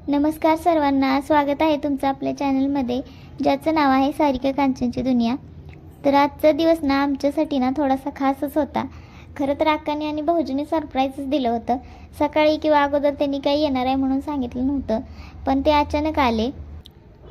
नमस्कार सर्वांना, स्वागत आहे तुमचं आपल्या चॅनलमध्ये, ज्याचं नाव आहे सारिका कांचनची दुनिया। तर आजचा दिवस ना आमच्यासाठी ना थोडासा खासच होता। खरं तर अक्काने आणि भाऊजीने सरप्राईजच दिलं होतं। सकाळी किंवा अगोदर त्यांनी काही येणार आहे म्हणून सांगितलं नव्हतं, पण ते अचानक आले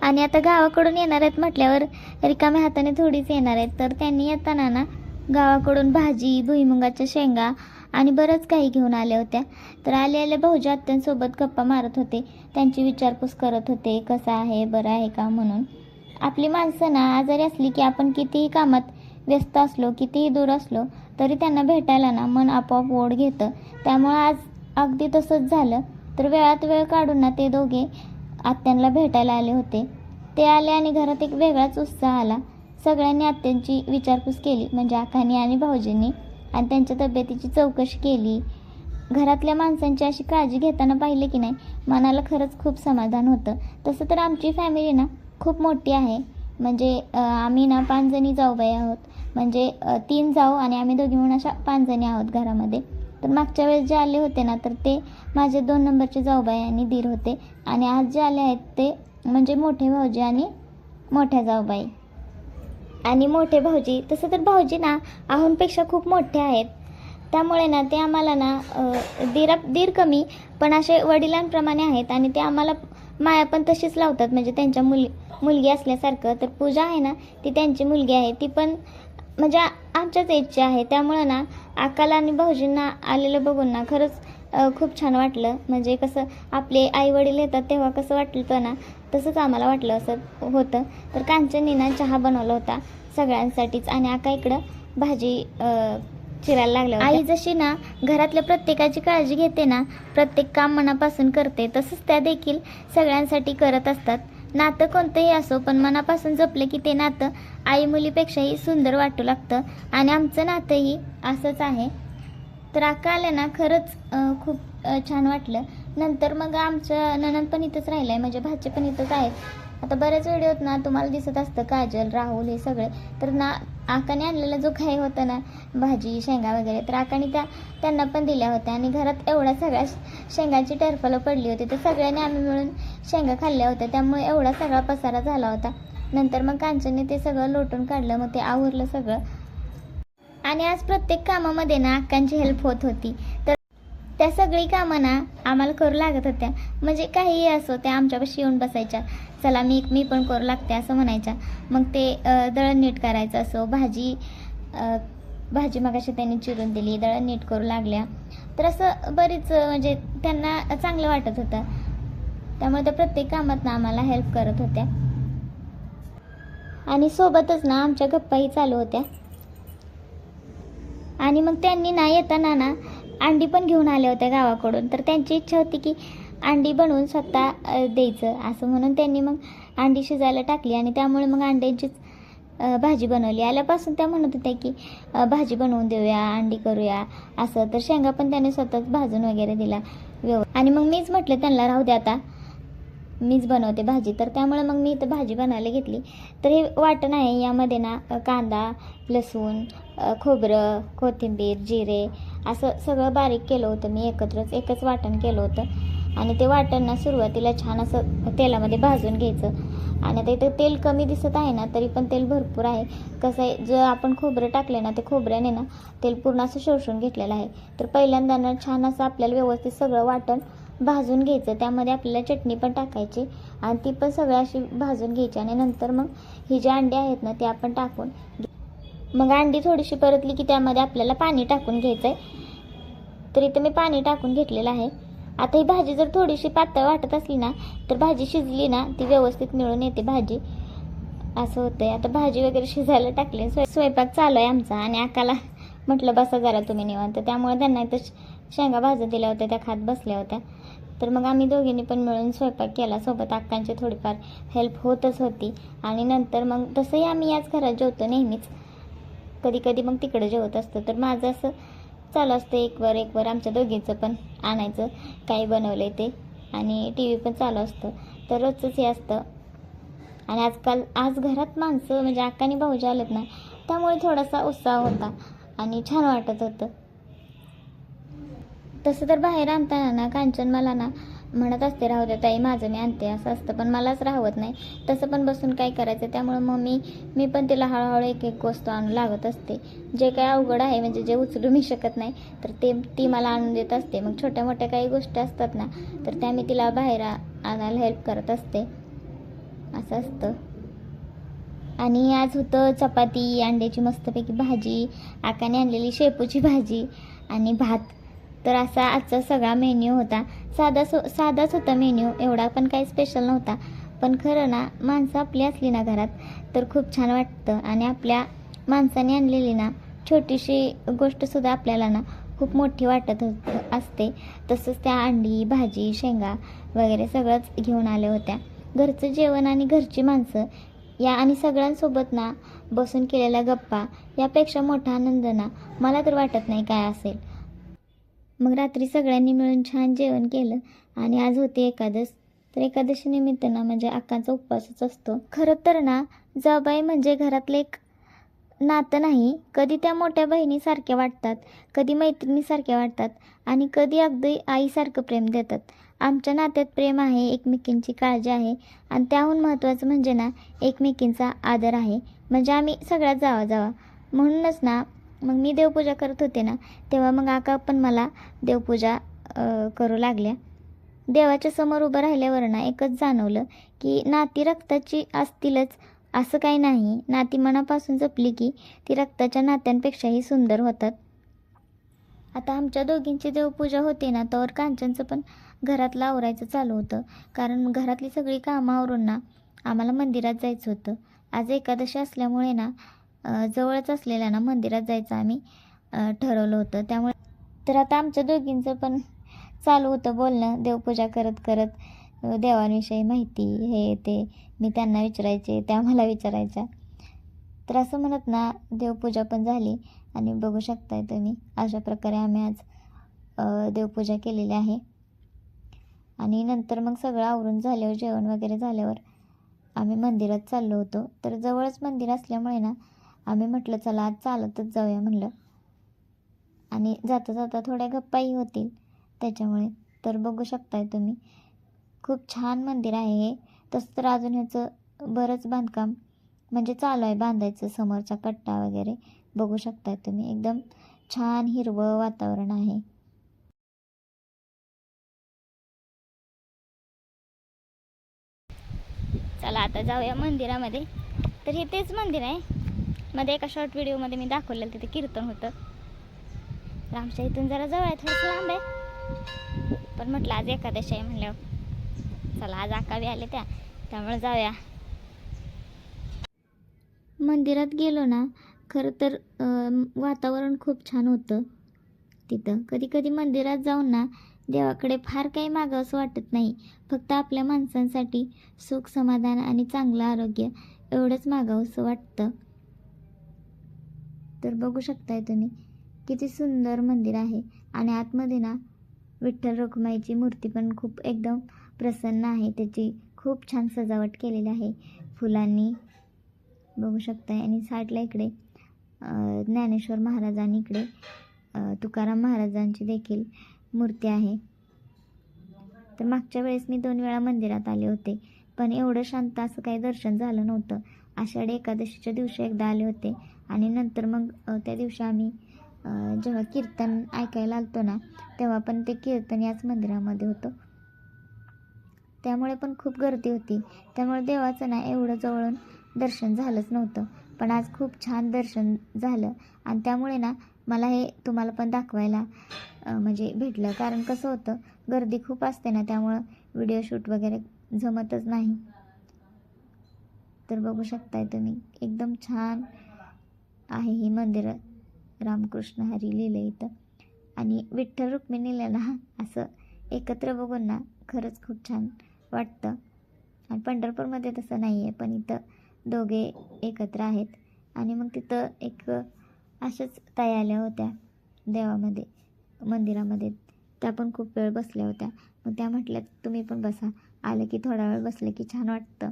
आणि आता गावाकडून येणार आहेत म्हटल्यावर रिकाम्या हाताने थोडीच येणार आहेत। तर त्यांनी येताना ना गावाकडून भाजी, भुईमुगाच्या शेंगा आणि बरंच काही घेऊन आल्या होत्या। तर आले भाऊजी आत्यांसोबत गप्पा मारत होते, त्यांची विचारपूस करत होते, कसं आहे, बरं आहे का म्हणून। आपली माणसं ना आजारी असली की आपण कितीही कामात व्यस्त असलो, कितीही दूर असलो तरी त्यांना भेटायला ना मन आपोआप ओढ घेतं। त्यामुळे आज अगदी तसंच झालं। तर वेळात वेळ काढून ना ते दोघे आत्यांना भेटायला आले होते। ते आले आणि घरात एक वेगळाच उत्साह आला। सगळ्यांनी आत्यांची विचारपूस केली, म्हणजे अक्कानी आणि भाऊजींनी, आणि त्यांच्या तब्येतीची चौकशी केली। घरातल्या माणसांची अशी काळजी घेताना पाहिलं की नाही, मनाला खरंच खूप समाधान होतं। तसं तर आमची फॅमिली ना खूप मोठी आहे, म्हणजे आम्ही ना 5 जणी जाऊबाई आहोत, म्हणजे 3 जाऊ आणि आम्ही दोघी म्हणून अशा 5 जणी आहोत घरामध्ये। तर मागच्या वेळेस जे आले होते ना, तर ते माझे 2 नंबरचे जाऊबाई आणि दीर होते, आणि आज जे आले आहेत ते म्हणजे मोठे भाऊजी आणि मोठ्या जाऊबाई आणि मोठे भाऊजी। तसं तर भाऊजी ना आहोंपेक्षा खूप मोठे आहेत, त्यामुळे ना ते आम्हाला ना दीर कमी पण असे वडिलांप्रमाणे आहेत, आणि ते आम्हाला माया पण तशीच लावतात, म्हणजे त्यांच्या मुलगी असल्यासारखं। तर पूजा आहे ना ती त्यांची मुलगी आहे, ती पण म्हणजे आमच्याच एजची आहे। त्यामुळे ना अक्काला आणि भाऊजींना आलेलं बघून ना खरंच खूप छान वाटलं। म्हणजे कसं आपले आई वडील येतात तेव्हा कसं वाटलं ना, तसंच आम्हाला वाटलं असं होतं। तर कांचननी ना चहा बनवला होता सगळ्यांसाठीच, आणि अक्का इकडं भाजी चिरायला लागल्या होत्या। आई जशी ना घरातल्या प्रत्येकाची काळजी घेते ना, प्रत्येक काम मनापासून करते, तसंच त्या देखील सगळ्यांसाठी करत असतात। नातं कोणतंही असो, पण मनापासून जपलं की ते नातं आई मुलीपेक्षाही सुंदर वाटू लागतं, आणि आमचं नातंही असंच आहे। तर अक्का आल्या ना खरंच खूप छान वाटलं। नंतर मग आमचं नणंद पण इथंच राहिलं आहे, म्हणजे भाचे पण इथंच आहेत। आता बऱ्याच व्हिडिओत ना तुम्हाला दिसत असतं काजल, राहुल हे सगळे। तर ना अक्काने आणलेला जो काही होता ना भाजी, शेंगा वगैरे, तर अक्काने त्यांना पण दिल्या होत्या, आणि घरात एवढ्या सगळ्या शेंगाची टरफलं पडली होती, तर सगळ्यांनी आम्ही मिळून शेंगा खाल्ल्या होत्या, त्यामुळे एवढा सगळा पसारा झाला होता। नंतर मग कांचनने ते सगळं लोटून काढलं, मग ते आवरलं सगळं। आणि आज प्रत्येक कामामध्ये ना अक्कांची हेल्प होत होती, तर त्या सगळी कामं ना आम्हाला करू लागत होत्या। म्हणजे काहीही असो, त्या आमच्यापाशी येऊन बसायच्या, चला मी पण करू लागते असं म्हणायच्या। मग ते दळण नीट करायचं असो, भाजी मगाशी त्यांनी चिरून दिली, दळण नीट करू लागल्या, तर असं बरीच म्हणजे त्यांना चांगलं वाटत होतं। त्यामुळे त्या प्रत्येक कामात ना आम्हाला हेल्प करत होत्या, आणि सोबतच ना आमच्या गप्पाही चालू होत्या। आणि मग त्यांनी ना येताना ना अंडी पण घेऊन आल्या होत्या गावाकडून। तर त्यांची इच्छा होती की अंडी बनवून स्वतः द्यायचं असं, म्हणून त्यांनी मग अंडी शिजायला टाकली, आणि त्यामुळे मग अंड्यांचीच भाजी बनवली। आल्यापासून त्या म्हणत होत्या की भाजी बनवून देऊया, अंडी करूया असं। तर शेंगा पण त्याने स्वतःच भाजून वगैरे दिला आणि मग मीच म्हटलं त्यांना राहू द्या, आता मीच बनवते भाजी। तर त्यामुळे मग मी इथं भाजी बनायला घेतली। तर हे वाटण आहे, यामध्ये ना कांदा, लसूण, खोबरं, कोथिंबीर, जिरे असं सगळं बारीक केलं होतं मी, एकच वाटण केलं होतं। आणि ते वाटण ना सुरुवातीला छान असं तेलामध्ये भाजून घ्यायचं। आणि आता इथं तेल कमी दिसत आहे ना, तरी पण तेल भरपूर आहे। कसं आहे, जर आपण खोबरं टाकले ना, ते खोबऱ्याने ना तेल पूर्ण असं शोषून घेतलेलं आहे। तर पहिल्यांदा ना छान असं आपल्याला व्यवस्थित सगळं वाटण भाजून घ्यायचं, त्यामध्ये आपल्याला चटणी पण टाकायची, आणि ती पण सगळं अशी भाजून घ्यायची। आणि नंतर मग ही जी अंडी आहेत ना, ते आपण टाकून मग अंडी थोडीशी परतली की त्यामध्ये आपल्याला पाणी टाकून घ्यायचं आहे। तर इथं मी पाणी टाकून घेतलेलं आहे। आता ही भाजी जर थोडीशी पातळ वाटत असली ना, तर भाजी शिजली ना ती व्यवस्थित मिळून येते भाजी, असं होतंय। आता भाजी वगैरे शिजायला टाकले, स्वयंपाक चालू आहे आमचा, आणि अक्काला म्हटलं बसा जरा तुम्ही निवांत, त्यामुळे त्यांना इथं शेंगा भाजत दिल्या होत्या, त्या खात बसल्या होत्या। तर मग आम्ही दोघींनी पण मिळून स्वयंपाक केला, सोबत अक्कांची थोडीफार हेल्प होतच होती। आणि नंतर मग तसंही आम्ही याच घरात जेवतो नेहमीच, कधी कधी मग तिकडे जेवत असतो। तर माझं असं चालू असतं एक वर आमच्या दोघींचं पण आणायचं काही बनवलं ते, आणि टी व्ही पण चालू असतं। तर रोजचंच हे असतं। आणि आज घरात माणसं म्हणजे अक्का आणि भाऊजी आलेत ना, त्यामुळे थोडासा उत्साह होता आणि छान वाटत होतं। तसं तर बाहेर आणताना ना कांचन मला ना म्हणत असते राहू द्या ताई माझं मी आणते असं असतं, पण मलाच राहवत नाही तसं पण बसून काय करायचं. त्यामुळं मग मी पण तिला हळूहळू एक एक वस्तू आणून लागत असते. जे काही अवघड आहे म्हणजे जे उचलू मी शकत नाही तर ती मला आणून देत असते. मग छोट्या मोठ्या काही गोष्टी असतात ना तर त्या मी तिला बाहेर आणायला हेल्प करत असते, असं असतं. आणि आज होतं चपाती, अंड्याची मस्तपैकी भाजी, आकाने आणलेली शेपूची भाजी आणि भात. तर असा आजचा सगळा मेन्यू होता. साधाच होता मेन्यू, एवढा पण काही स्पेशल नव्हता. पण खरं ना माणसं आपली असली ना घरात तर खूप छान वाटतं. आणि आपल्या माणसाने आणलेली ना छोटीशी गोष्टसुद्धा आपल्याला ना खूप मोठी वाटत असते. तसंच त्या अंडी, भाजी, शेंगा वगैरे सगळंच घेऊन आल्या होत्या. घरचं जेवण आणि घरची माणसं या आणि सगळ्यांसोबत ना बसून केलेल्या गप्पा यापेक्षा मोठा आनंद ना मला तर वाटत नाही काय असेल. मग रात्री सगळ्यांनी मिळून छान जेवण केलं. आणि आज होती एकादश. तर एकादशी निमित्त ना म्हणजे अक्कांचा उपवासच असतो. खरं तर ना जाऊबाई म्हणजे घरातले एक नातं नाही, कधी त्या मोठ्या बहिणीसारख्या वाटतात, कधी मैत्रिणीसारख्या वाटतात आणि कधी अगदी आईसारखं प्रेम देतात. आमच्या नात्यात प्रेम आहे, एकमेकींची काळजी आहे आणि त्याहून महत्त्वाचं म्हणजे ना एकमेकींचा आदर आहे. म्हणजे आम्ही सगळ्यात जावा म्हणूनच ना मग मी देवपूजा करत होते ना तेव्हा मग आका पण मला देवपूजा करू लागल्या. देवाच्या समोर उभं राहिल्यावर ना एकच जाणवलं की नाती रक्ताची असतीलच असं काही नाही. नाती मनापासून जपली की ती रक्ताच्या नात्यांपेक्षाही सुंदर होतात. आता आमच्या दोघींची देवपूजा होती ना तर कांचनचं पण घरातलं आवरायचं चालू होतं. कारण घरातली सगळी कामं आवरून ना आम्हाला मंदिरात जायचं होतं. आज एकादशी असल्यामुळे ना जवळच असलेल्या ना मंदिरात जायचं आम्ही ठरवलं होतं. त्यामुळे तर आता आमच्या दोघींचं पण चालू होतं बोलणं देवपूजा करत करत. देवांविषयी माहिती हे ते मी त्यांना विचारायचे, त्या मला विचारायच्या. तर असं म्हणत ना देवपूजा पण झाली आणि बघू शकताय तुम्ही अशा प्रकारे आम्ही आज देवपूजा केलेली आहे. आणि नंतर मग सगळं आवरून झाल्यावर जेवण वगैरे झाल्यावर आम्ही मंदिरात चाललो होतो. तर जवळच मंदिर असल्यामुळे ना आम्ही म्हटलं चला आज चालतच जाऊया म्हणलं. आणि जाता जाता थोड्या गप्पाही होतील त्याच्यामुळे. तर बघू शकताय तुम्ही खूप छान मंदिर आहे हे. तसं तर अजून ह्याचं बरंच बांधकाम म्हणजे चालू आहे बांधायचं, समोरचा कट्टा वगैरे बघू शकताय तुम्ही. एकदम छान हिरवं वातावरण आहे. चला आता जाऊया मंदिरामध्ये. तर हे तेच मंदिर आहे, मध्ये एका शॉर्ट व्हिडिओमध्ये मी दाखवलेलं तिथे कीर्तन होतं. तर आमच्या इथून जरा जवळ आहे, थोडंसं लांब आहे, पण म्हटलं आज एकादशी आहे म्हणल्यावर चला आज आकावी आले त्यामुळे जाऊया. मंदिरात गेलो ना खरं तर वातावरण खूप छान होतं तिथं. कधी कधी मंदिरात जाऊन ना देवाकडे फार काही मागावंसं वाटत नाही, फक्त आपल्या माणसांसाठी सुख समाधान आणि चांगलं आरोग्य एवढंच मागावंसं वाटतं. तर बघू शकताय तुम्ही किती सुंदर मंदिर आहे. आणि आतमध्ये ना विठ्ठल रखुमाईची मूर्ती पण खूप एकदम प्रसन्न आहे. त्याची खूप छान सजावट केलेली आहे फुलांनी, बघू शकताय. आणि साईडला इकडे ज्ञानेश्वर महाराजांनी, इकडे तुकाराम महाराजांची देखील मूर्ती आहे. तर मागच्या वेळेस मी 2 वेळा मंदिरात आले होते, पण एवढं शांत असं काही दर्शन झालं नव्हतं. आषाढी एकादशीच्या दिवशी एकदा आले होते आणि नंतर मग त्या दिवशी आम्ही जेव्हा कीर्तन ऐकायला आलतो ना तेव्हा पण ते कीर्तन याच मंदिरामध्ये होतं. त्यामुळे पण खूप गर्दी होती, त्यामुळे देवाचं ना एवढं जवळून दर्शन झालंच नव्हतं. पण आज खूप छान दर्शन झालं आणि त्यामुळे ना मला हे तुम्हाला पण दाखवायला म्हणजे भेटलं. कारण कसं होतं गर्दी खूप असते ना त्यामुळं व्हिडिओ शूट वगैरे जमतच नाही. तर बघू शकताय तुम्ही एकदम छान आहे ही मंदिरं. रामकृष्ण हरी लिहिलं इथं आणि विठ्ठल रुक्मिणीला ना असं एकत्र बघून ना खरंच खूप छान वाटतं. आणि पंढरपूरमध्ये तसं नाही आहे, पण इथं दोघे एकत्र आहेत. आणि मग तिथं एक अशाच ताई आल्या होत्या देवामध्ये मंदिरामध्ये, त्या पण खूप वेळ बसल्या होत्या. मग त्या म्हटल्या तुम्ही पण बसा, आलं की थोडा वेळ बसलं की छान वाटतं.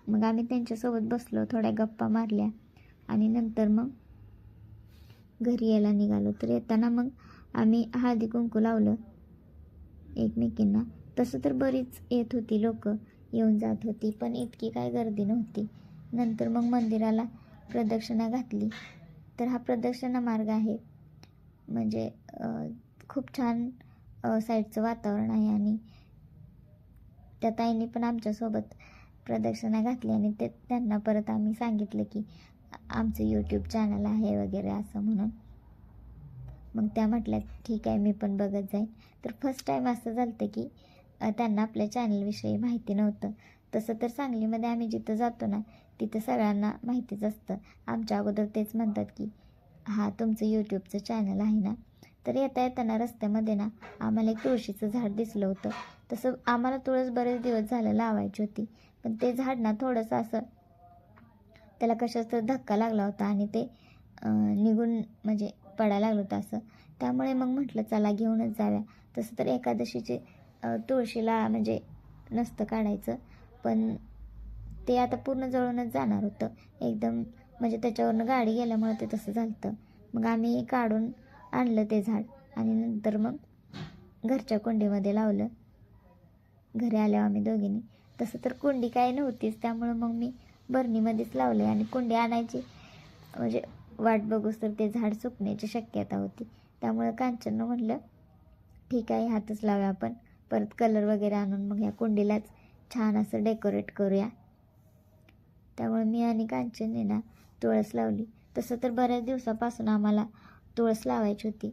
मग आम्ही त्यांच्यासोबत बसलो, थोड्या गप्पा मारल्या आणि नंतर मग घरी यायला निघालो. तर येताना मग आम्ही हळदी कुंकू लावलं एकमेकींना. तसं तर बरीच येत होती, लोक येऊन जात होती, पण इतकी काय गर्दी नव्हती. नंतर मग मंदिराला प्रदक्षिणा घातली. तर हा प्रदक्षिणा मार्ग आहे, म्हणजे खूप छान साईडचं वातावरण आहे. आणि त्या ताईंनी पण आमच्यासोबत प्रदक्षिणा घातली आणि त्यांना परत आम्ही सांगितलं की आमचं यूट्यूब चॅनल आहे वगैरे असं म्हणून. मग त्या म्हटल्या ठीक आहे, मी पण बघत जाईन. तर फर्स्ट टाईम असं झालं होतं की त्यांना आपल्या चॅनलविषयी माहिती नव्हतं. तसं तर सांगलीमध्ये आम्ही जिथं जातो ना, तिथं सगळ्यांना माहितीच असतं. आमच्या अगोदर तेच म्हणतात की हा तुमचं यूट्यूबचं चॅनल आहे ना. तर येता येताना रस्त्यामध्ये ना आम्हाला एक तुळशीचं झाड दिसलं होतं. तसं आम्हाला तुळस बरेच दिवस झालं लावायची होती, पण ते झाड ना थोडंसं असं त्याला कशाचा तर धक्का लागला होता आणि ते निघून म्हणजे पडायला लागलं होतं असं. त्यामुळे मग म्हटलं चला घेऊनच जाव्या. तसं तर एकादशीचे तुळशीला म्हणजे नसतं काढायचं, पण ते आता पूर्ण जळूनच जाणार होतं एकदम, म्हणजे त्याच्यावरनं गाडी गेल्यामुळे ते तसं झालं होतं. मग आम्ही काढून आणलं ते झाड आणि नंतर मग घरच्या कुंडीमध्ये लावलं. घरी आल्यावर आम्ही दोघींनी. तसं तर कुंडी काही नव्हतीच, त्यामुळं मग मी बरणीमध्येच लावले आणि कुंडी आणायची म्हणजे वाट बघूस तर ते झाड सुकण्याची शक्यता होती. त्यामुळं कांचननं म्हटलं ठीक आहे ह्यातच लावूया आपण, परत कलर वगैरे आणून मग ह्या कुंडीलाच छान असं डेकोरेट करूया. त्यामुळे मी आणि कांचनने ना तुळस लावली. तसं तर बऱ्याच दिवसापासून आम्हाला तुळस लावायची होती,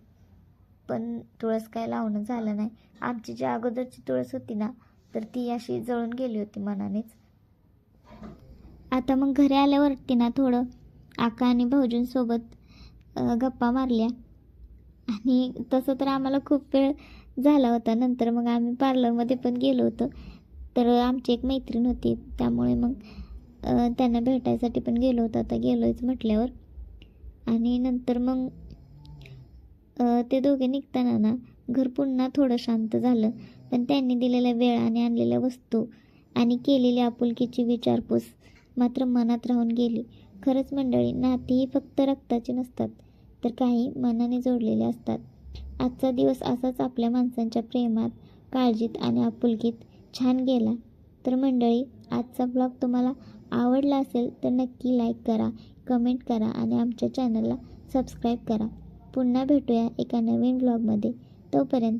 पण तुळस काय लावणं झालं नाही. आमची जी अगोदरची तुळस होती ना, तर ती अशी जळून गेली होती मनानेच. आता मग घरी आल्यावरती ना थोडं आका आणि भाऊजींसोबत गप्पा मारल्या आणि तसं तर आम्हाला खूप वेळ झाला होता. नंतर मग आम्ही पार्लरमध्ये पण गेलो होतो. तर आमची एक मैत्रीण होती, त्यामुळे मग त्यांना भेटायसाठी पण गेलो होतो. आता गेलोच म्हटल्यावर. आणि नंतर मग ते दोघे निघताना ना घर पुन्हा थोडं शांत झालं, पण त्यांनी दिलेला वेळ आणि आणलेल्या वस्तू आणि केलेली आपुलकीची विचारपूस मात्र मनात राहून गेली. खरंच मंडळी, नाती ही फक्त रक्ताची नसतात, तर काही मनाने जोडलेले असतात. आजचा दिवस असाच आपल्या माणसांच्या प्रेमात, काळजीत आणि आपुलकीत छान गेला. तर मंडळी, आजचा ब्लॉग तुम्हाला आवडला असेल तर नक्की लाईक करा, कमेंट करा आणि आमच्या चॅनलला सबस्क्राईब करा. पुन्हा भेटूया एका नवीन ब्लॉगमध्ये. तोपर्यंत